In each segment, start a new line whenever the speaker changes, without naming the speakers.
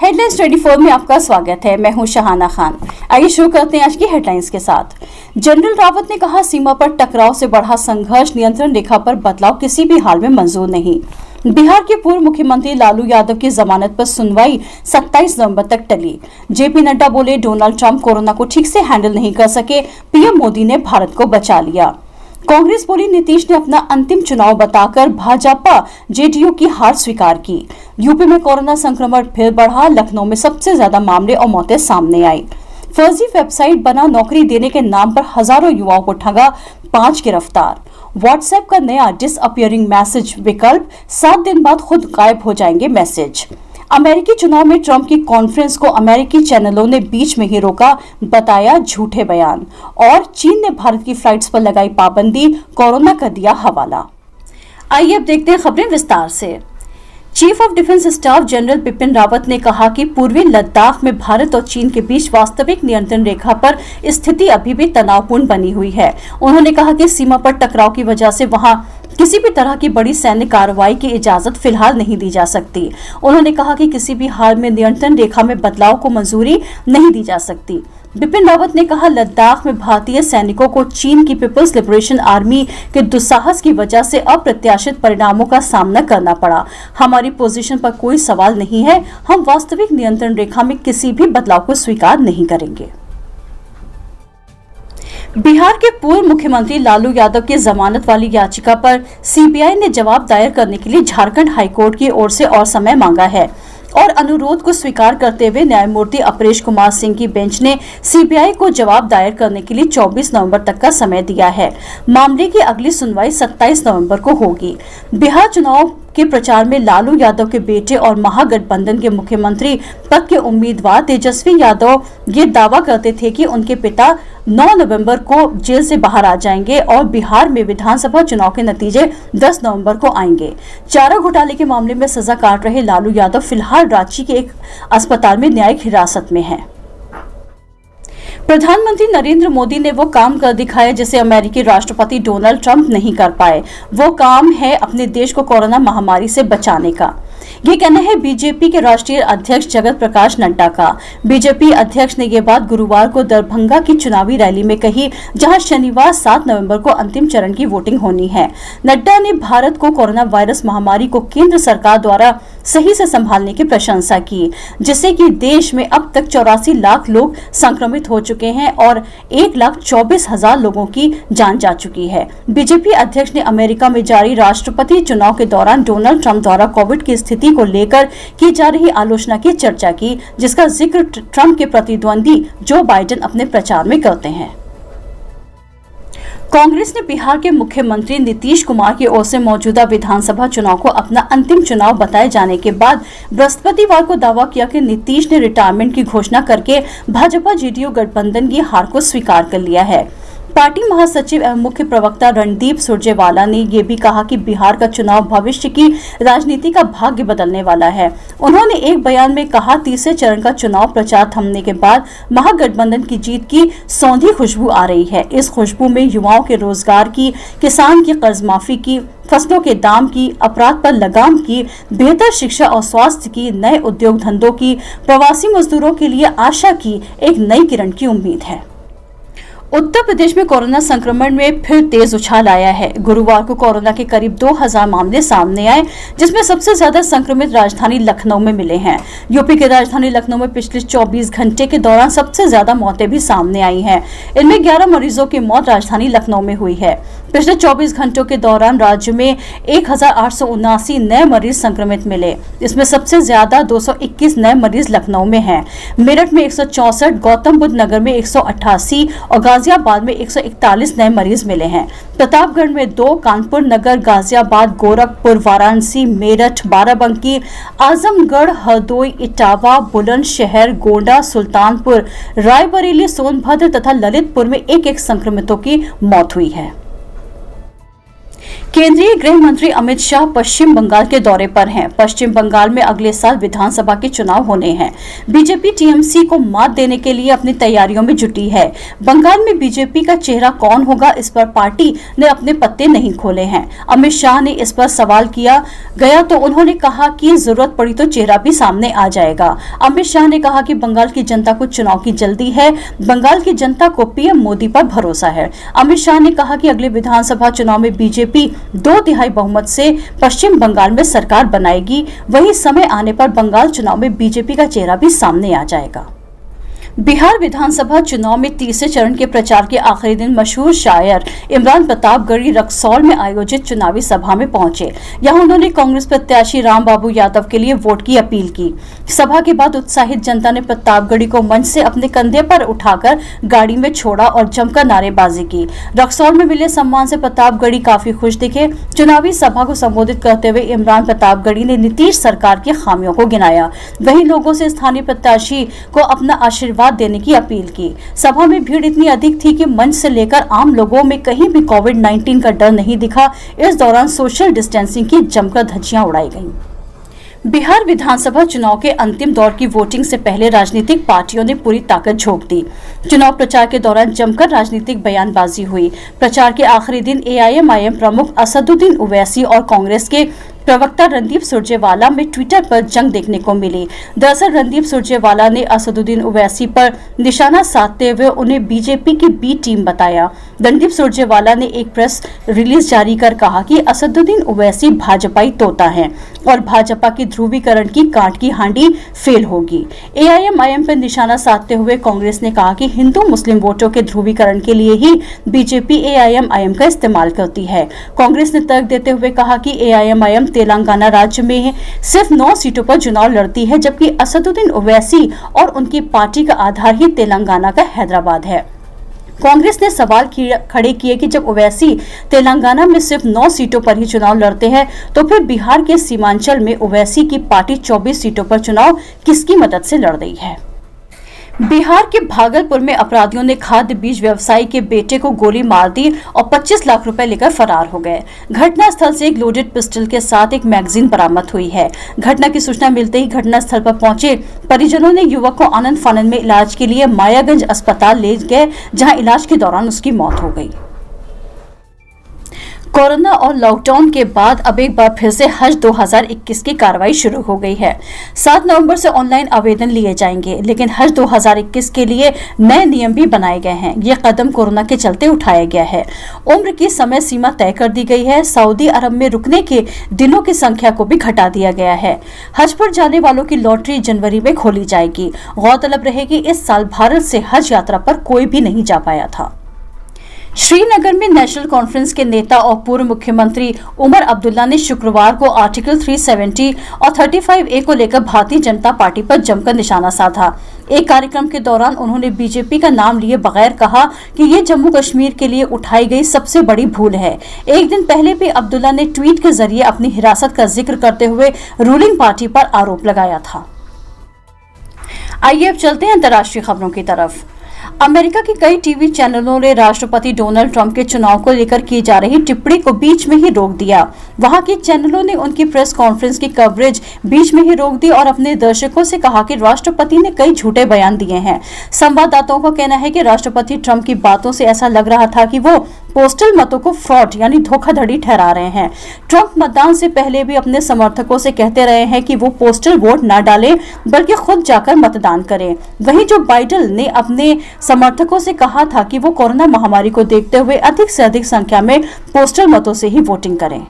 Headlines 24 में आपका स्वागत है। मैं हूं शहाना खान। आइए शुरू करते हैं आज की हेडलाइंस के साथ। जनरल रावत ने कहा, सीमा पर टकराव से बढ़ा संघर्ष, नियंत्रण रेखा पर बदलाव किसी भी हाल में मंजूर नहीं। बिहार के पूर्व मुख्यमंत्री लालू यादव की जमानत पर सुनवाई 27 नवंबर तक टली। जेपी नड्डा बोले, डोनाल्ड ट्रंप कोरोना को ठीक से हैंडल नहीं कर सके, पीएम मोदी ने भारत को बचा लिया। कांग्रेस बोली, नीतीश ने अपना अंतिम चुनाव बताकर भाजपा जेडीयू की हार स्वीकार की। यूपी में कोरोना संक्रमण फिर बढ़ा, लखनऊ में सबसे ज्यादा मामले और मौतें सामने आई। फर्जी वेबसाइट बना नौकरी देने के नाम पर हजारों युवाओं को ठगा, 5 गिरफ्तार। व्हाट्सएप का नया डिसअपियरिंग मैसेज विकल्प, 7 दिन बाद खुद गायब हो जाएंगे मैसेज। अमेरिकी चुनाव में ट्रंप की कॉन्फ्रेंस को अमेरिकी चैनलों ने बीच में ही रोका, बताया झूठे बयान। और चीन ने भारत की फ्लाइट्स पर लगाई पाबंदी, कोरोना का दिया हवाला। आइए अब देखते हैं खबरें विस्तार से। Chief of defence staff general Bipin Rawat ने कहा कि पूर्वी लद्दाख में भारत और चीन के बीच वास्तविक नियंत्रण रेखा पर स्थिति अभी भी तनावपूर्ण बनी हुई है। उन्होंने कहा कि सीमा पर टकराव की वजह से वहां किसी भी तरह की बड़ी सैन्य कार्रवाई की इजाजत फिलहाल नहीं दी जा सकती। उन्होंने कहा कि किसी भी हाल में नियंत्रण रेखा में बदलाव को मंजूरी नहीं दी जा सकती। बिपिन रावत ने कहा, लद्दाख में भारतीय सैनिकों को चीन की पीपल्स लिबरेशन आर्मी के दुस्साहस की वजह से अप्रत्याशित परिणामों का सामना करना पड़ा। हमारी पोजीशन पर कोई सवाल नहीं है, हम वास्तविक नियंत्रण रेखा में किसी भी बदलाव को स्वीकार नहीं करेंगे। बिहार के पूर्व मुख्यमंत्री लालू यादव की जमानत वाली याचिका पर सीबीआई ने जवाब दायर करने के लिए झारखंड हाईकोर्ट की ओर से और समय मांगा है और अनुरोध को स्वीकार करते हुए न्यायमूर्ति अपरेश कुमार सिंह की बेंच ने सीबीआई को जवाब दायर करने के लिए 24 नवंबर तक का समय दिया है। मामले की अगली सुनवाई 27 नवंबर को होगी। बिहार चुनाव के प्रचार में लालू यादव के बेटे और महागठबंधन के मुख्यमंत्री पद के उम्मीदवार तेजस्वी यादव ये दावा करते थे कि उनके पिता 9 नवंबर को जेल से बाहर आ जाएंगे और बिहार में विधानसभा चुनाव के नतीजे 10 नवंबर को आएंगे। चारा घोटाले के मामले में सजा काट रहे लालू यादव फिलहाल रांची के एक अस्पताल में न्यायिक हिरासत में हैं। प्रधानमंत्री नरेंद्र मोदी ने वो काम कर दिखाया जिसे अमेरिकी राष्ट्रपति डोनाल्ड ट्रंप नहीं कर पाए। वो काम है अपने देश को कोरोना महामारी से बचाने का। ये कहना है बीजेपी के राष्ट्रीय अध्यक्ष जगत प्रकाश नड्डा का। बीजेपी अध्यक्ष ने ये बात गुरुवार को दरभंगा की चुनावी रैली में कही, जहां शनिवार 7 नवंबर को अंतिम चरण की वोटिंग होनी है। नड्डा ने भारत को कोरोना वायरस महामारी को केंद्र सरकार द्वारा सही से संभालने की प्रशंसा की, जिससे कि देश में अब तक 84 लाख लोग संक्रमित हो चुके हैं और 1,24,000 लोगों की जान जा चुकी है। बीजेपी अध्यक्ष ने अमेरिका में जारी राष्ट्रपति चुनाव के दौरान डोनाल्ड ट्रंप द्वारा कोविड की स्थिति को लेकर की जा रही आलोचना की चर्चा की, जिसका जिक्र ट्रंप के प्रतिद्वंदी जो बाइडेन अपने प्रचार में करते हैं। कांग्रेस ने बिहार के मुख्यमंत्री नीतीश कुमार की ओर से मौजूदा विधानसभा चुनाव को अपना अंतिम चुनाव बताए जाने के बाद बृहस्पतिवार को दावा किया कि नीतीश ने रिटायरमेंट की घोषणा करके भाजपा जेडीयू गठबंधन की हार को स्वीकार कर लिया है। पार्टी महासचिव एवं मुख्य प्रवक्ता रणदीप सुरजेवाला ने यह भी कहा कि बिहार का चुनाव भविष्य की राजनीति का भाग्य बदलने वाला है। उन्होंने एक बयान में कहा, तीसरे चरण का चुनाव प्रचार थमने के बाद महागठबंधन की जीत की सौंधी खुशबू आ रही है। इस खुशबू में युवाओं के रोजगार की, किसान की कर्ज माफी की, फसलों के दाम की, अपराध पर लगाम की, बेहतर शिक्षा और स्वास्थ्य की, नए उद्योग धंधों की, प्रवासी मजदूरों के लिए आशा की एक नई किरण की उम्मीद है। उत्तर प्रदेश में कोरोना संक्रमण में फिर तेज उछाल आया है। गुरुवार को कोरोना के करीब 2000 मामले सामने आए, जिसमें सबसे ज्यादा संक्रमित राजधानी लखनऊ में मिले हैं। यूपी की राजधानी लखनऊ में पिछले 24 घंटे के दौरान सबसे ज्यादा मौतें भी सामने आई हैं। इनमें 11 मरीजों की मौत राजधानी लखनऊ में हुई है। पिछले 24 घंटों के दौरान राज्य में 1879 नए मरीज संक्रमित मिले। इसमें सबसे ज्यादा 221 नए मरीज लखनऊ में हैं। मेरठ में 164, गौतम बुद्ध नगर में 188 और गाजियाबाद में 141 नए मरीज मिले हैं। प्रतापगढ़ में 2, कानपुर नगर, गाजियाबाद, गोरखपुर, वाराणसी, मेरठ, बाराबंकी, आजमगढ़, हरदोई, इटावा, बुलंदशहर, गोंडा, सुल्तानपुर, रायबरेली, सोनभद्र तथा ललितपुर में एक-एक संक्रमितों की मौत हुई है। केंद्रीय गृह मंत्री अमित शाह पश्चिम बंगाल के दौरे पर हैं। पश्चिम बंगाल में अगले साल विधानसभा के चुनाव होने हैं। बीजेपी टीएमसी को मात देने के लिए अपनी तैयारियों में जुटी है। बंगाल में बीजेपी का चेहरा कौन होगा, इस पर पार्टी ने अपने पत्ते नहीं खोले हैं। अमित शाह ने इस पर सवाल किया गया तो उन्होंने कहा कि जरूरत पड़ी तो चेहरा भी सामने आ जाएगा। अमित शाह ने कहा कि बंगाल की जनता को चुनाव की जल्दी है, बंगाल की जनता को पीएम मोदी पर भरोसा है। अमित शाह ने कहा कि अगले विधानसभा चुनाव में बीजेपी 2/3 बहुमत से पश्चिम बंगाल में सरकार बनाएगी। वही समय आने पर बंगाल चुनाव में बीजेपी का चेहरा भी सामने आ जाएगा। बिहार विधानसभा चुनाव में तीसरे चरण के प्रचार के आखिरी दिन मशहूर शायर इमरान प्रतापगढ़ी रक्सौल में आयोजित चुनावी सभा में पहुंचे। यहां उन्होंने कांग्रेस प्रत्याशी रामबाबू यादव के लिए वोट की अपील की। सभा के बाद उत्साहित जनता ने प्रतापगढ़ी को मंच से अपने कंधे पर उठाकर गाड़ी में छोड़ा और जमकर नारेबाजी की। रक्सौल में मिले सम्मान से प्रतापगढ़ी काफी खुश दिखे। चुनावी सभा को संबोधित करते हुए इमरान प्रतापगढ़ी ने नीतीश सरकार की खामियों को गिनाया। वहीं लोगों से स्थानीय प्रत्याशी को अपना आशीर्वाद देने की अपील की। सभा में भीड़ इतनी अधिक थी कि मंच से लेकर आम लोगों में कहीं भी कोविड-19 का डर नहीं दिखा। इस दौरान सोशल डिस्टेंसिंग की जमकर धज्जियां उड़ाई गईं। बिहार विधानसभा चुनाव के अंतिम दौर की वोटिंग से पहले राजनीतिक पार्टियों ने पूरी ताकत झोंक दी। चुनाव प्रचार के दौरान जमकर राजनीतिक बयानबाजी हुई। प्रचार के आखिरी दिन एआईएमआईएम प्रमुख असदुद्दीन ओवैसी और कांग्रेस के प्रवक्ता रणदीप सुरजेवाला में ट्विटर पर जंग देखने को मिली। दरअसल रणदीप सुरजेवाला ने असदुद्दीन ओवैसी पर निशाना साधते हुए उन्हें बीजेपी की बी टीम बताया। रणदीप सुरजेवाला ने एक प्रेस रिलीज जारी कर कहा कि असदुद्दीन ओवैसी भाजपाई तोता है और भाजपा की ध्रुवीकरण की कांट की हांडी फेल होगी। एआईएमआईएम पर निशाना साधते हुए कांग्रेस ने कहा कि हिंदू मुस्लिम वोटों के ध्रुवीकरण के लिए ही बीजेपी एआईएमआईएम का इस्तेमाल करती है। कांग्रेस ने तर्क देते हुए कहा कि एआईएमआईएम तेलंगाना राज्य में सिर्फ 9 सीटों पर चुनाव लड़ती है, जबकि असदुद्दीन ओवैसी और उनकी पार्टी का आधार ही तेलंगाना का हैदराबाद है। कांग्रेस ने सवाल खड़े किए कि जब ओवैसी तेलंगाना में सिर्फ 9 सीटों पर ही चुनाव लड़ते हैं तो फिर बिहार के सीमांचल में ओवैसी की पार्टी 24 सीटों पर चुनाव किसकी मदद से लड़ रही है। बिहार के भागलपुर में अपराधियों ने खाद्य बीज व्यवसायी के बेटे को गोली मार दी और 25 लाख रुपए लेकर फरार हो गए। घटनास्थल से एक लोडेड पिस्टल के साथ एक मैगजीन बरामद हुई है। घटना की सूचना मिलते ही घटनास्थल पर पहुंचे परिजनों ने युवक को आनंद फानंद में इलाज के लिए मायागंज अस्पताल ले गए, जहां इलाज के दौरान उसकी मौत हो गई। कोरोना और लॉकडाउन के बाद अब एक बार फिर से हज 2021 की कार्रवाई शुरू हो गई है। 7 नवंबर से ऑनलाइन आवेदन लिए जाएंगे, लेकिन हज 2021 के लिए नए नियम भी बनाए गए हैं। ये कदम कोरोना के चलते उठाया गया है। उम्र की समय सीमा तय कर दी गई है। सऊदी अरब में रुकने के दिनों की संख्या को भी घटा दिया गया है। हज पर जाने वालों की लॉटरी जनवरी में खोली जाएगी। गौरतलब रहे कि इस साल भारत से हज यात्रा पर कोई भी नहीं जा पाया था। श्रीनगर में नेशनल कॉन्फ्रेंस के नेता और पूर्व मुख्यमंत्री उमर अब्दुल्ला ने शुक्रवार को आर्टिकल 370 और 35A को लेकर भारतीय जनता पार्टी पर जमकर निशाना साधा। एक कार्यक्रम के दौरान उन्होंने बीजेपी का नाम लिए बगैर कहा कि ये जम्मू कश्मीर के लिए उठाई गई सबसे बड़ी भूल है। एक दिन पहले भी अब्दुल्ला ने ट्वीट के जरिए अपनी हिरासत का जिक्र करते हुए रूलिंग पार्टी पर आरोप लगाया था। आइए अब चलते हैं अंतर्राष्ट्रीय खबरों की तरफ। अमेरिका के कई टीवी चैनलों ने राष्ट्रपति डोनाल्ड ट्रंप के चुनाव को लेकर की जा रही टिप्पणी को बीच में ही रोक दिया। वहां के चैनलों ने उनकी प्रेस कॉन्फ्रेंस की कवरेज बीच में ही रोक दी और अपने दर्शकों से कहा कि राष्ट्रपति ने कई झूठे बयान दिए हैं। संवाददाताओं का कहना है कि राष्ट्रपति ट्रंप की बातों से ऐसा लग रहा था कि वो पोस्टल मतों को फ्रॉड यानी धोखाधड़ी ठहरा रहे हैं। ट्रंप मतदान से पहले भी अपने समर्थकों से कहते रहे हैं कि वो पोस्टल वोट न डालें बल्कि खुद जाकर मतदान करें। वहीं जो बाइडेन ने अपने समर्थकों से कहा था कि वो कोरोना महामारी को देखते हुए अधिक से अधिक संख्या में पोस्टल मतों से ही वोटिंग करें।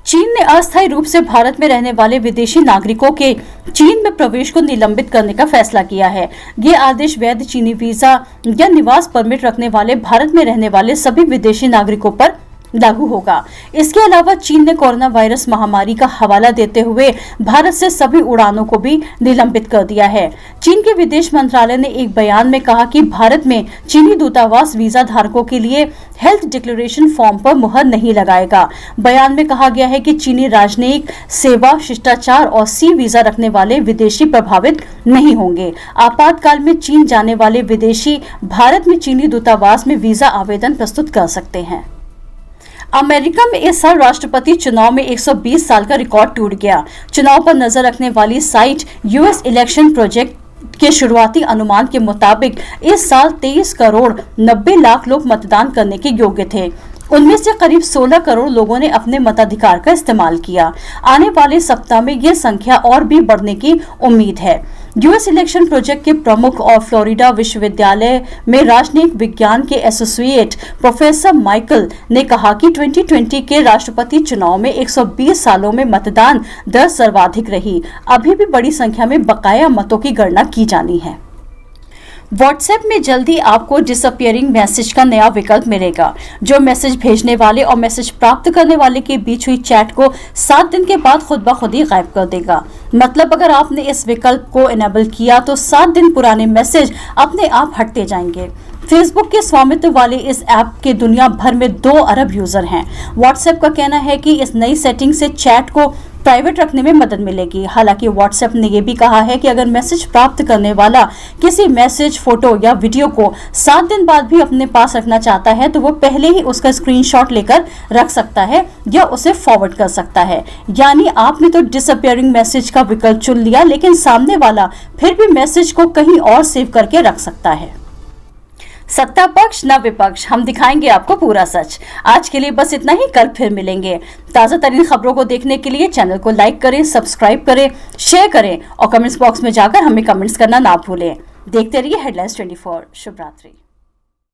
चीन ने अस्थायी रूप से भारत में रहने वाले विदेशी नागरिकों के चीन में प्रवेश को निलंबित करने का फैसला किया है। ये आदेश वैध चीनी वीजा या निवास परमिट रखने वाले भारत में रहने वाले सभी विदेशी नागरिकों पर लागू होगा। इसके अलावा चीन ने कोरोना वायरस महामारी का हवाला देते हुए भारत से सभी उड़ानों को भी निलंबित कर दिया है। चीन के विदेश मंत्रालय ने एक बयान में कहा कि भारत में चीनी दूतावास वीजा धारकों के लिए हेल्थ डिक्लेरेशन फॉर्म पर मुहर नहीं लगाएगा। बयान में कहा गया है कि चीनी राजनयिक, सेवा, शिष्टाचार और सी वीजा रखने वाले विदेशी प्रभावित नहीं होंगे। आपातकाल में चीन जाने वाले विदेशी भारत में चीनी दूतावास में वीजा आवेदन प्रस्तुत कर सकते हैं। अमेरिका में इस साल राष्ट्रपति चुनाव में 120 साल का रिकॉर्ड टूट गया। चुनाव पर नजर रखने वाली साइट यूएस इलेक्शन प्रोजेक्ट के शुरुआती अनुमान के मुताबिक इस साल 23 करोड़ 90 लाख लोग मतदान करने के योग्य थे। उनमें से करीब 16 करोड़ लोगों ने अपने मताधिकार का इस्तेमाल किया। आने वाले सप्ताह में यह संख्या और भी बढ़ने की उम्मीद है। यूएस इलेक्शन प्रोजेक्ट के प्रमुख और फ्लोरिडा विश्वविद्यालय में राजनीतिक विज्ञान के एसोसिएट प्रोफेसर माइकल ने कहा कि 2020 के राष्ट्रपति चुनाव में 120 सालों में मतदान दर सर्वाधिक रही। अभी भी बड़ी संख्या में बकाया मतों की गणना की जानी है। व्हाट्सएप में जल्दी आपको डिसअपियरिंग मैसेज का नया विकल्प मिलेगा, जो मैसेज भेजने वाले और मैसेज प्राप्त करने वाले के बीच हुई चैट को 7 दिन के बाद खुद ब खुद ही गायब कर देगा। मतलब अगर आपने इस विकल्प को इनेबल किया तो 7 दिन पुराने मैसेज अपने आप हटते जाएंगे। फेसबुक के स्वामित्व वाले इस ऐप के दुनिया भर में 2 अरब यूजर हैं। व्हाट्सएप का कहना है कि इस नई सेटिंग से चैट को प्राइवेट रखने में मदद मिलेगी। हालांकि व्हाट्सएप ने यह भी कहा है कि अगर मैसेज प्राप्त करने वाला किसी मैसेज, फोटो या वीडियो को 7 दिन बाद भी अपने पास रखना चाहता है तो वो पहले ही उसका स्क्रीनशॉट लेकर रख सकता है या उसे फॉरवर्ड कर सकता है। यानी आपने तो डिसअपियरिंग मैसेज का विकल्प चुन लिया, लेकिन सामने वाला फिर भी मैसेज को कहीं और सेव करके रख सकता है। सत्ता पक्ष न विपक्ष, हम दिखाएंगे आपको पूरा सच। आज के लिए बस इतना ही, कल फिर मिलेंगे। ताजा तरीन खबरों को देखने के लिए चैनल को लाइक करें, सब्सक्राइब करें, शेयर करें और कमेंट्स बॉक्स में जाकर हमें कमेंट्स करना ना भूलें। देखते रहिए हेडलाइंस 24। शुभ रात्रि।